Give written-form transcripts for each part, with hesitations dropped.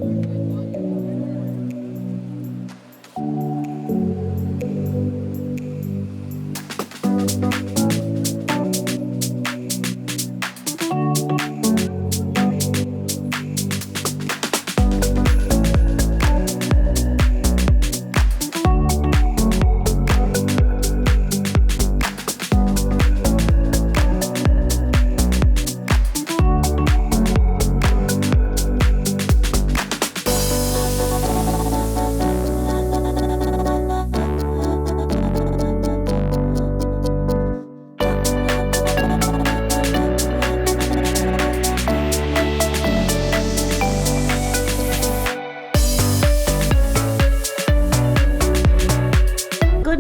Good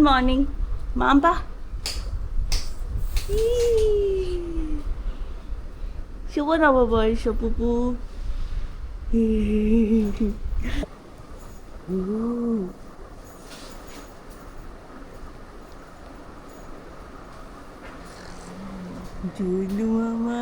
morning, Mamba. শুভ নববর্ষ পুপু। জুনু মামা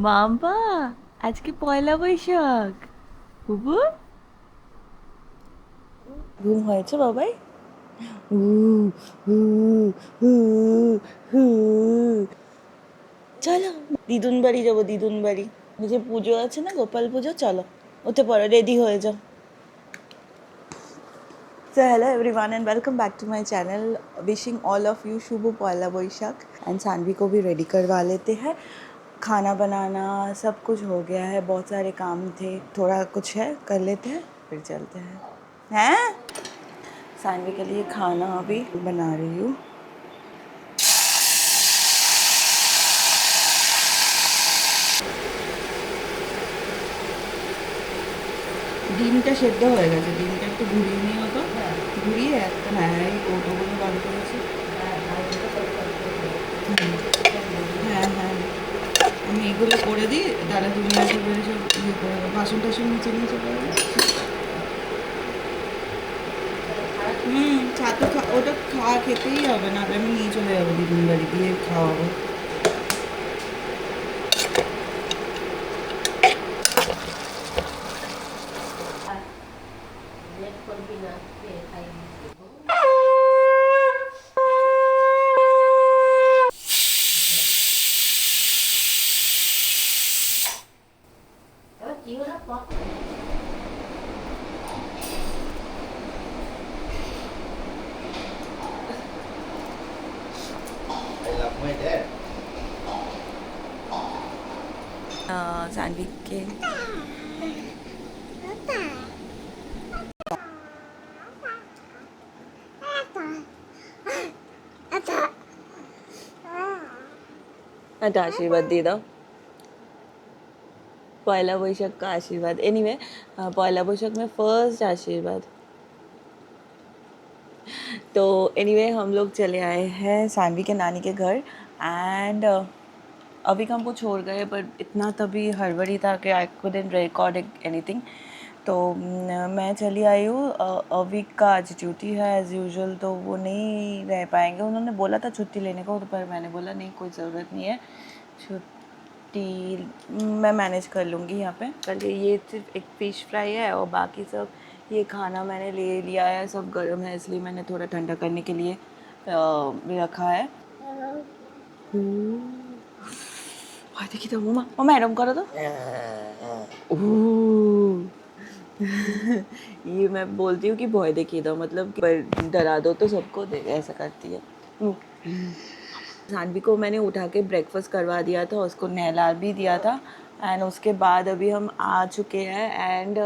মাম্পা, আজকে পয়লা বৈশাখ। বুবু ঘুম হয়েছে বাবাই? চলো দিদুন বাড়ি যাবো, দিদুন বাড়ি। যে পুজো আছে না, গোপাল পুজো, চলো উঠে পড়ো, রেডি হয়ে যাও। So hello everyone and welcome back to my channel. Wishing all of you शुभ पहला वैशाख। एंड सानवी को भी रेडी करवा लेते हैं। खाना बनाना सब कुछ हो गया है, बहुत सारे काम थे, थोड़ा कुछ है कर लेते हैं फिर चलते हैं। हैं सानवी के लिए खाना अभी बना रही हूँ। ডিমটা সেদ্ধ হয়ে গেছে, ডিমটা একটু ঘুরিয়ে নিয়ে হতো, ঘুরিয়ে একটা হ্যাঁ এই কৌটোগুলো বার করেছি। হ্যাঁ হ্যাঁ, আমি এগুলো করে দিই, তাহলে তুমি একেবারে সব ইয়ে করে দেবো, বাসন টাসন নিচে নিচে করে ছাতু ওটা খাওয়া খেতেই হবে, না আমি নিয়ে চলে যাবো দিদির বাড়ি গিয়ে খাওয়াবো। सानवी के अच्छा आशीर्वाद दे दो, पहला वैशाख का आशीर्वाद। एनीवे पहला वैशाख में फर्स्ट आशीर्वाद। तो एनीवे हम लोग चले आए हैं सानवी के नानी के घर एंड अभी का हमको छोड़ गए, पर इतना तभी हड़बड़ी था कि आई कुडंट रिकॉर्ड एनीथिंग। तो मैं चली आई हूँ। अभी का आज ड्यूटी है एज़ यूजुअल, तो वो नहीं रह पाएंगे। उन्होंने बोला था छुट्टी लेने को, तो पर मैंने बोला नहीं, कोई ज़रूरत नहीं है, छुट्टी मैं मैनेज कर लूँगी यहाँ पे। कल ये सिर्फ एक फ़िश फ्राई है और बाकी सब ये खाना मैंने ले लिया है, सब गर्म है इसलिए मैंने थोड़ा ठंडा करने के लिए रखा है। देखिए तो मम्मा एडम करो तो ये मैं बोलती हूँ कि भय देखिए दो, मतलब डरा दो तो सबको दे, ऐसा करती है। सानवी को मैंने उठा के ब्रेकफास्ट करवा दिया था, उसको नहला भी दिया था एंड उसके बाद अभी हम आ चुके हैं एंड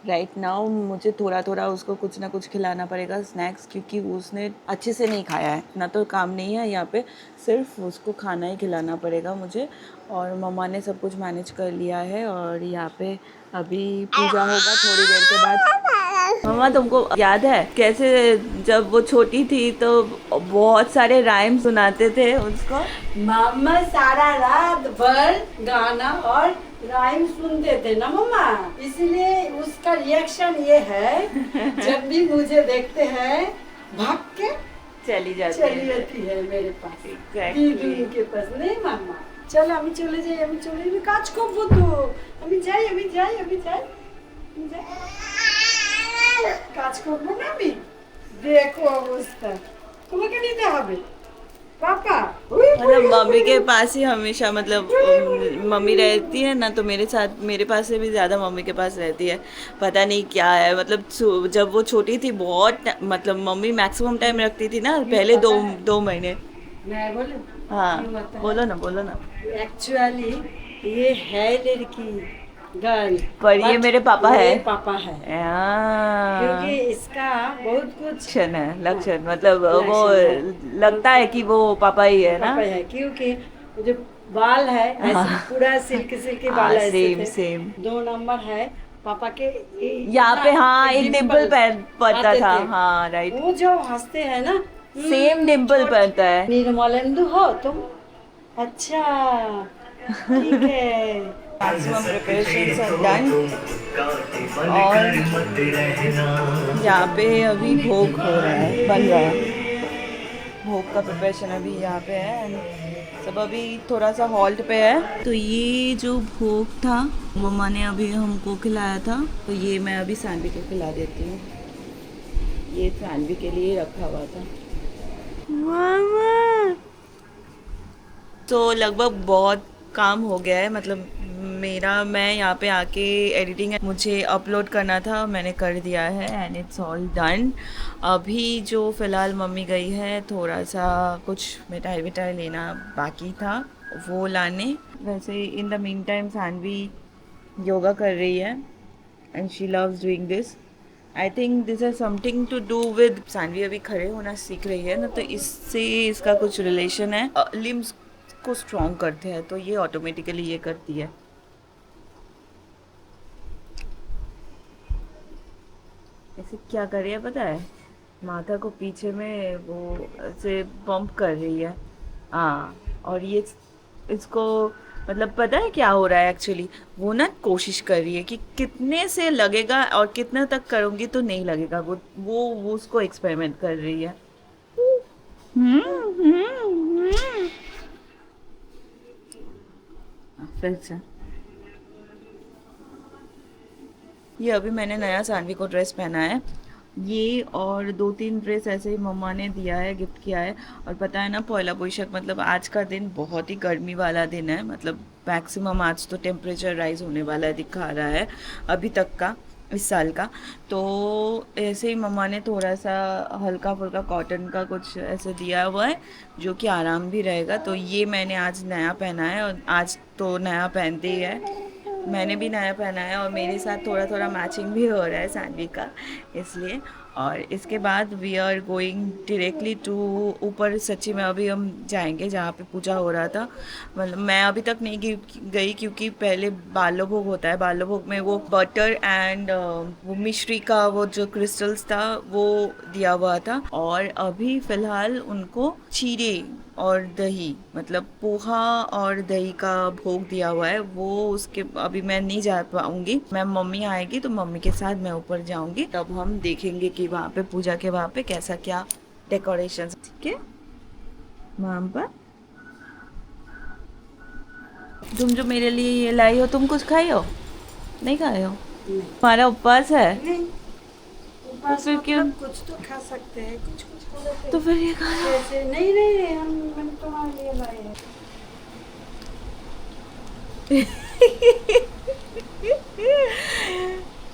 राइट नाउ मुझे थोड़ा थोड़ा उसको कुछ ना कुछ खिलाना पड़ेगा स्नैक्स, क्योंकि उसने अच्छे से नहीं खाया है। ना तो काम नहीं है यहाँ पे, सिर्फ उसको खाना ही खिलाना पड़ेगा मुझे। और मम्मा ने सब कुछ मैनेज कर लिया है और यहाँ पे अभी पूजा होगा थोड़ी देर के बाद। मम्मा तुमको याद है कैसे जब वो छोटी थी तो बहुत सारे राइम सुनाते थे उसको? मामा सारा रात भर गाना और राइम सुनते थे ना मम्मा, इसलिए उसका रिएक्शन ये है जब भी मुझे देखते हैं भाग के चली जाती चली है। जाती है मेरे पास। Exactly. दीदी के पास नहीं मामा, चल আমি চলে যাই, আমি চলে কাজ করবো তো, আমি যাই আমি যাই আমি যাই কাজ করবো না আমি। দেখো অবস্থা, তোমাকে নিতে হবে पापा। मतलब मम्मी के पास ही हमेशा, मतलब मम्मी रहती है ना, तो मेरे साथ, मेरे पास से भी ज़्यादा मम्मी के पास रहती है। पता नहीं क्या है, मतलब जब वो छोटी थी बहुत, मतलब मम्मी मैक्सिमम टाइम रखती थी ना, पहले दो महीने। मैं बोलूं हाँ क्यों होता है? बोलो ना, बोलो ना। एक्चुअली ये है लड़की गर्ल, पर ये मेरे पापा है। पापा है, क्योंकि इसका बहुत कुछ लक्षण है, लक्षण मतलब वो लक्षण है। लगता है कि वो पापा ही है ना। पापा है, क्योंकि जो बाल है ऐसे पूरा सिल्क सिल्की बाल ऐसे सेम थे। सेम। 2 नंबर है पापा के यहाँ पे हाँ एक डिम्पल पड़ता आते था, थे। हाँ राइट, वो जो हंसते हैं ना, सेम डिम्पल पड़ता है। निर्मलेंदु हो तुम? अच्छा ठीक है। मैक्सिमम प्रिपरेशंस आर डन और यहाँ पे अभी भोग हो रहा है, बन रहा है। भोग का प्रिपरेशन अभी यहाँ पे है and सब अभी थोड़ा सा हॉल्ट पे है। तो ये जो भोग था मम्मा ने अभी हमको खिलाया था, तो ये मैं अभी सानवी को खिला देती हूँ। ये सानवी के लिए रखा हुआ था। मामा तो लगभग बहुत काम हो गया है, मतलब मेरा, मैं यहाँ पे आके एडिटिंग मुझे अपलोड करना था, मैंने कर दिया है एंड इट्स ऑल डन। अभी जो फ़िलहाल मम्मी गई है, थोड़ा सा कुछ मिठाई विठाई लेना बाकी था, वो लाने। वैसे in the mean time Saanvi yoga कर रही है and she loves doing this. I think this has something to do with, Saanvi अभी खड़े होना सीख रही है ना, तो इससे इसका कुछ रिलेशन है। लिम्स को स्ट्रॉन्ग करते हैं, तो ये ऑटोमेटिकली ये करती है। ऐसे क्या कर रही है पता है, माथा को पीछे में वो ऐसे पंप कर रही है। हाँ, और ये इसको मतलब पता है क्या हो रहा है एक्चुअली, वो ना कोशिश कर रही है कि कितने से लगेगा और कितना तक करूँगी तो नहीं लगेगा, वो उसको एक्सपेरिमेंट कर रही है। फिर से ये अभी मैंने नया सानवी को ड्रेस पहना है, ये और 2-3 ड्रेस ऐसे ही मम्मा ने दिया है, गिफ्ट किया है। और पता है ना, पहला बोईशाख मतलब आज का दिन बहुत ही गर्मी वाला दिन है, मतलब मैक्सिमम आज तो टेम्परेचर राइज होने वाला है, दिखा रहा है अभी तक का इस साल का। तो ऐसे ही मम्मा ने थोड़ा सा हल्का फुल्का कॉटन का कुछ ऐसे दिया हुआ है जो कि आराम भी रहेगा। तो ये मैंने आज नया पहना है, और आज तो नया पहनते ही है, मैंने भी नया पहना है और मेरे साथ थोड़ा थोड़ा मैचिंग भी हो रहा है सानवी का, इसलिए। और इसके बाद we are going directly to ऊपर, सच्ची में अभी हम जाएंगे जहाँ पे पूजा हो रहा था। मतलब मैं अभी तक नहीं गई क्योंकि पहले बालो भोग होता है, बालो भोग में वो बटर एंड वो मिश्री का वो जो क्रिस्टल्स था वो दिया हुआ था, और अभी फ़िलहाल उनको चीरे और दही, मतलब पोहा और दही का भोग दिया हुआ है। वो उसके अभी मैं नहीं जा पाऊँगी, मैं मम्मी आएगी तो मम्मी के साथ मैं ऊपर जाऊँगी, तब हम देखेंगे कि वहाँ पे पूजा के वहाँ पे कैसा क्या डेकोरेशन। ठीक है माम पर, तुम जो मेरे लिए ये लाई हो, तुम कुछ खाई हो? नहीं खाए हो? हमारा उपवास है। नहीं, तो फिर क्यों? कुछ तो खा सकते हैं, कुछ कुछ खा तो फिर ये खाना जैसे नहीं नहीं हम तुम्हारे लिए लाए हैं।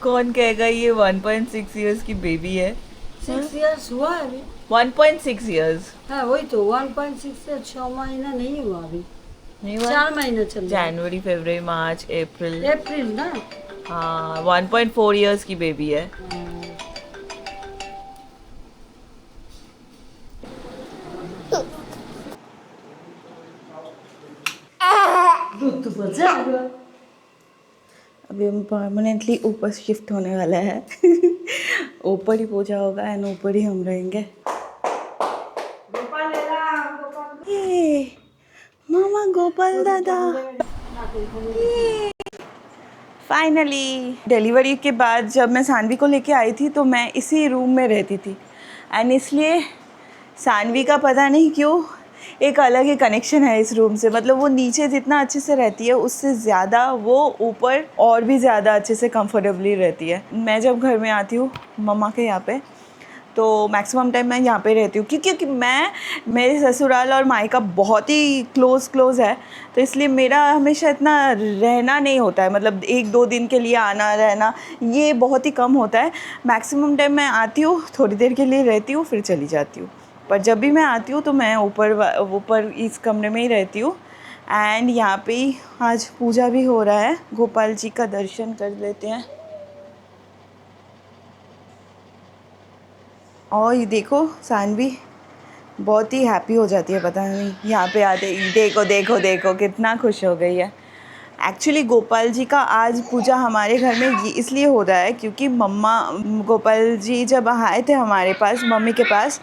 कौन कहेगा ये 1.6 इयर्स की बेबी है? 6 इयर्स हुआ है अभी। 1.6 इयर्स हाँ वही तो 1.6 से 6 महीना नहीं हुआ अभी, नहीं हुआ? 4 महीना चल रहा है। जनवरी, फरवरी, मार्च, अप्रैल, अप्रैल ना। हाँ 1.4 इयर्स की बेबी है। दूध तो बचा हुआ। अभी हम परमानेंटली ऊपर शिफ्ट होने वाला है। ऊपर ही पूजा होगा एंड ऊपर ही हम रहेंगे। ये मामा गोपाल दादा, ये फाइनली डिलीवरी के बाद जब मैं सानवी को लेके आई थी तो मैं इसी रूम में रहती थी एंड इसलिए सानवी का पता नहीं क्यों एक अलग ही कनेक्शन है इस रूम से। मतलब वो नीचे जितना अच्छे से रहती है उससे ज़्यादा वो ऊपर और भी ज़्यादा अच्छे से कंफर्टेबली रहती है। मैं जब घर में आती हूँ मम्मा के यहाँ पे तो मैक्सिमम टाइम मैं यहाँ पे रहती हूँ क्योंकि मैं मेरे ससुराल और मायका बहुत ही क्लोज़ है, तो इसलिए मेरा हमेशा इतना रहना नहीं होता है। मतलब 1-2 दिन के लिए आना रहना ये बहुत ही कम होता है। मैक्सिमम टाइम मैं आती हूँ, थोड़ी देर के लिए रहती हूँ, फिर चली जाती हूँ। पर जब भी मैं आती हूँ तो मैं ऊपर इस कमरे में ही रहती हूँ। एंड यहाँ पे ही आज पूजा भी हो रहा है, गोपाल जी का दर्शन कर लेते हैं। और ये देखो सानवी बहुत ही हैप्पी हो जाती है, पता नहीं यहाँ पे आते ही देखो देखो देखो कितना खुश हो गई है। एक्चुअली गोपाल जी का आज पूजा हमारे घर में ये इसलिए हो रहा है क्योंकि मम्मा गोपाल जी जब आए थे हमारे पास मम्मी के पास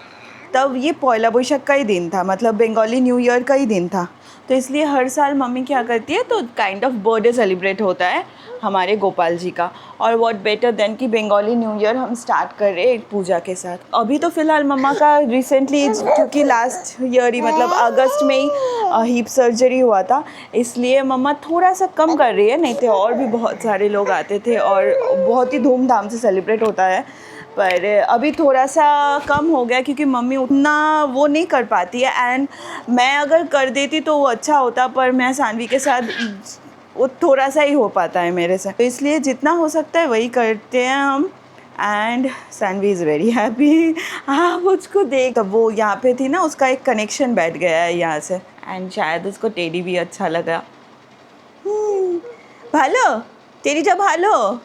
तब ये पौला बोईशाख का ही दिन था, मतलब बंगाली न्यू ईयर का ही दिन था। तो इसलिए हर साल मम्मी क्या करती है तो काइंड ऑफ बर्थडे सेलिब्रेट होता है हमारे गोपाल जी का। और व्हाट बेटर देन कि बंगाली न्यू ईयर हम स्टार्ट कर रहे हैं एक पूजा के साथ। अभी तो फ़िलहाल मम्मा का रिसेंटली क्योंकि लास्ट ईयर ही मतलब अगस्त में ही हिप सर्जरी हुआ था, इसलिए मम्मा थोड़ा सा कम कर रही है, नहीं तो और भी बहुत सारे लोग आते थे और बहुत ही धूमधाम से सेलिब्रेट होता है। पर अभी थोड़ा सा कम हो गया क्योंकि मम्मी उतना वो नहीं कर पाती है एंड मैं अगर कर देती तो वो अच्छा होता, पर मैं सानवी के साथ वो थोड़ा सा ही हो पाता है मेरे से, तो इसलिए जितना हो सकता है वही करते हैं हम। And Saanvi is very happy. हाँ मुझको देख, वो यहाँ पे थी ना उसका एक कनेक्शन बैठ गया है यहाँ से एंड शायद उसको टेडी भी अच्छा लगा। भालो टेडी जब भालो।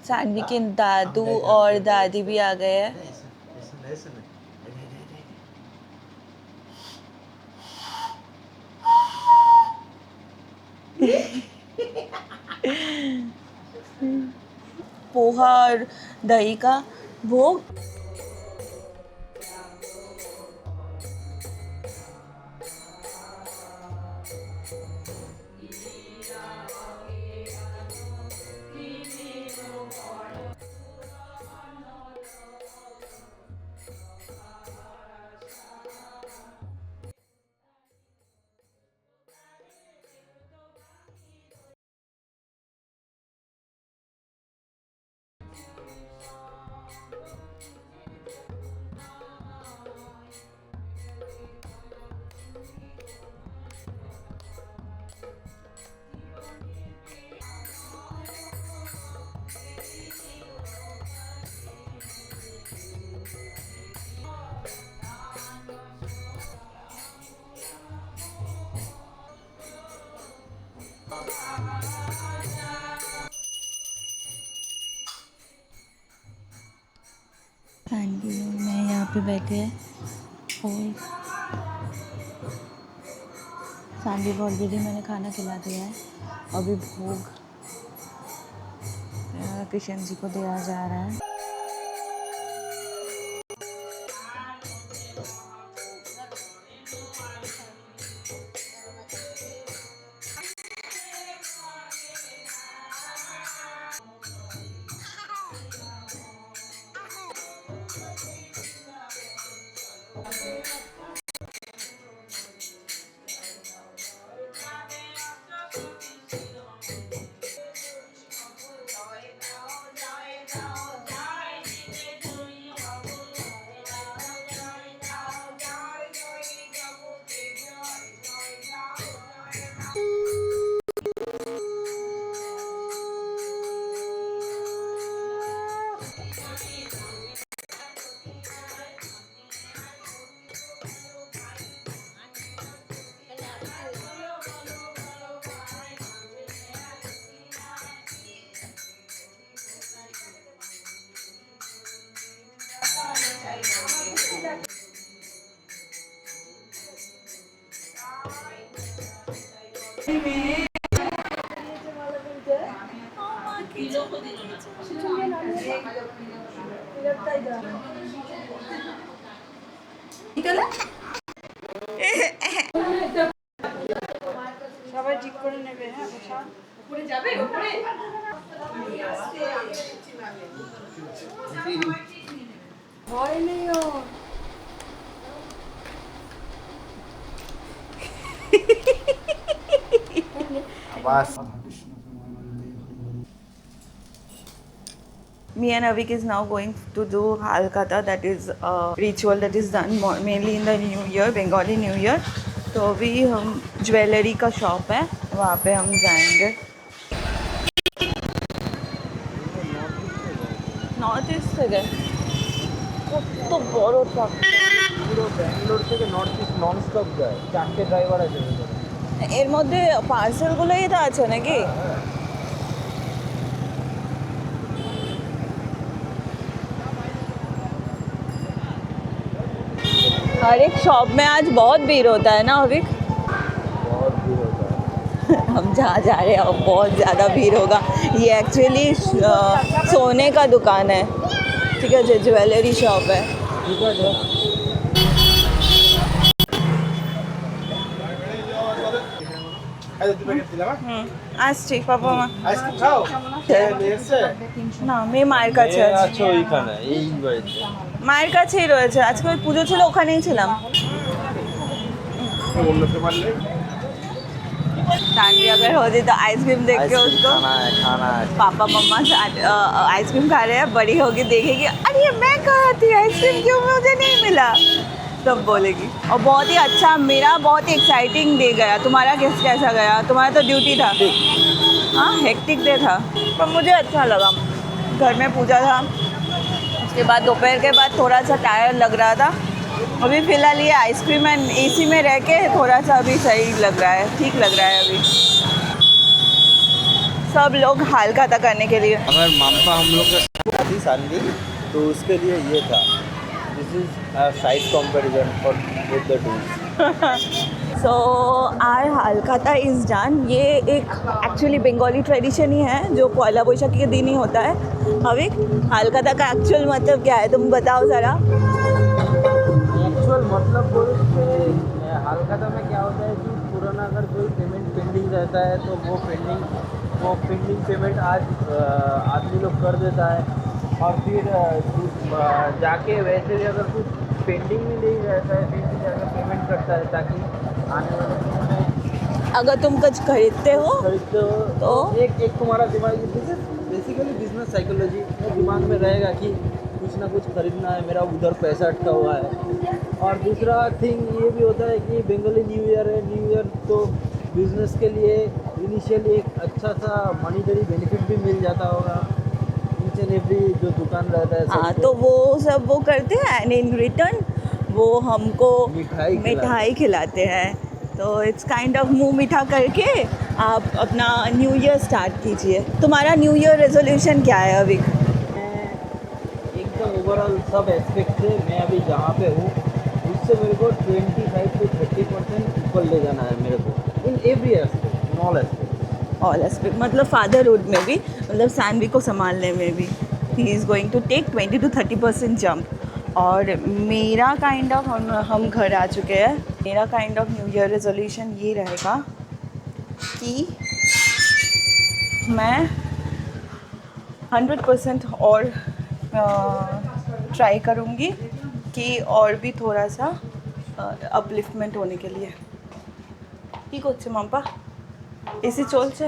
सानवी के दादू और दादी भी आ गए हैं। पोहा और दही का भोग। आंटी लोग मैं यहाँ पे बैठे हैं और सानवी को ऑलरेडी मैंने खाना खिला दिया है। अभी भोग कृष्ण जी को दिया जा रहा है। সবাই ঠিক করে নেবে, হ্যাঁ বসা উপরে যাবে উপরে ভয় নেই ও। बस Me and Avik is now going to do Halkata, that is a ritual that is done mainly in the New Year, Bengali New Year. तो अभी हम ज्वेलरी का शॉप है, वहाँ पे हम जाएंगे। নর্থ ইস্ট থেকে কত বড় ট্রাক, পুরো ব্যাঙ্গালোর থেকে নর্থ ইস্ট নন স্টপ যায়, 4টে ড্রাইভার আছে ভেতরে। এর মধ্যে পার্সেলগুলোই তো আছে নাকি? हर एक शॉप में आज बहुत भीड़ होता है ना अभी। बहुत भीड़ होता है। हम जहाँ जा रहे हैं बहुत ज़्यादा भीड़ होगा। ये एक्चुअली सोने का दुकान है, ठीक है, जो ज्वेलरी शॉप है। ठीक है सर। আসছি পাপা মা আইসক্রিম খাও? না, মেয়ে মায়ের কাছে আছে। আচ্ছা ওইখানে এই বাড়িতে। মায়ের কাছেই রয়েছে, আজকে ওই পুজো ছিল ওখানেই ছিলাম। तानवी अगर होती तो आइसक्रीम देख के उसको, खाना है। पापा मम्मा आइसक्रीम खा रहे हैं, बड़ी होगी देखेगी अरे ये मैं कहा थी आइसक्रीम क्यों मुझे नहीं मिला, तब बोलेगी। और बहुत ही अच्छा, मेरा बहुत ही एक्साइटिंग डे गया। तुम्हारा कैसा गया? तुम्हारा तो ड्यूटी था। हाँ, हेक्टिक डे था, पर मुझे अच्छा लगा। घर में पूजा था, उसके बाद दोपहर के बाद थोड़ा सा टायर्ड लग रहा था। अभी फ़िलहाल ये आइसक्रीम एंड एसी में रह के थोड़ा सा अभी सही लग रहा है, ठीक लग रहा है अभी। सब लोग हालखाता करने के लिए। अगर माम्पा हम लोग का थी सानवी, तो उसके लिए ये था, this is size comparison for with the tools. So our हालखाता इज़ डन। ये एक एक्चुअली बंगाली ट्रेडिशन ही है जो पहला बैशाखी के दिन ही होता है। अभी हालखाता का एक्चुअल मतलब क्या है, तुम बताओ ज़रा। एक्चुअल मतलब बोलते हालखाता में क्या होता है कि पुराना अगर कोई पेमेंट पेंडिंग रहता है तो वो पेंडिंग पेमेंट आज आदमी लोग कर देता है, और फिर जाके वैसे भी अगर कुछ पेंडिंग में नहीं रहता है फिर जाकर पेमेंट करता है, ताकि आने वाले समय में अगर तुम कुछ खरीदते हो खरीदते हो तो एक तुम्हारा दिमाग बेसिकली बिजनेस साइकोलॉजी दिमाग में रहेगा कि कुछ ना कुछ खरीदना है, मेरा उधर पैसा अटका हुआ है। और दूसरा थिंग ये भी होता है कि बंगाली न्यू ईयर है, न्यू ईयर तो बिजनेस के लिए इनिशियली एक अच्छा सा मॉनिटरी बेनिफिट भी मिल जाता होगा ईच एंड एवरी जो दुकान रहता है हाँ, सबको। तो वो सब वो करते हैं एंड इन रिटर्न वो हमको मिठाई खिलाते हैं। तो इट्स काइंड ऑफ मुंह मीठा करके आप अपना न्यू ईयर स्टार्ट कीजिए। तुम्हारा न्यू ईयर रेजोल्यूशन क्या है अभी? एकदम ओवरऑल सब एस्पेक्ट से मैं अभी जहाँ पे हूँ उससे मेरे को 25 to 30% ऊपर ले जाना है मेरे को, in every aspect, in all aspect. All aspect मतलब फादरहुड में भी, मतलब सानवी को संभालने में भी he is going to take 20 to 30% jump. और मेरा काइंड ऑफ हम घर आ चुके हैं। मेरा kind of new year resolution ये रहेगा कि मैं 100% और ट्राई करूँगी कि और भी थोड़ा सा अपलिफ्टमेंट होने के लिए। ठीक होच्छे माम्पा, एसी चलছে?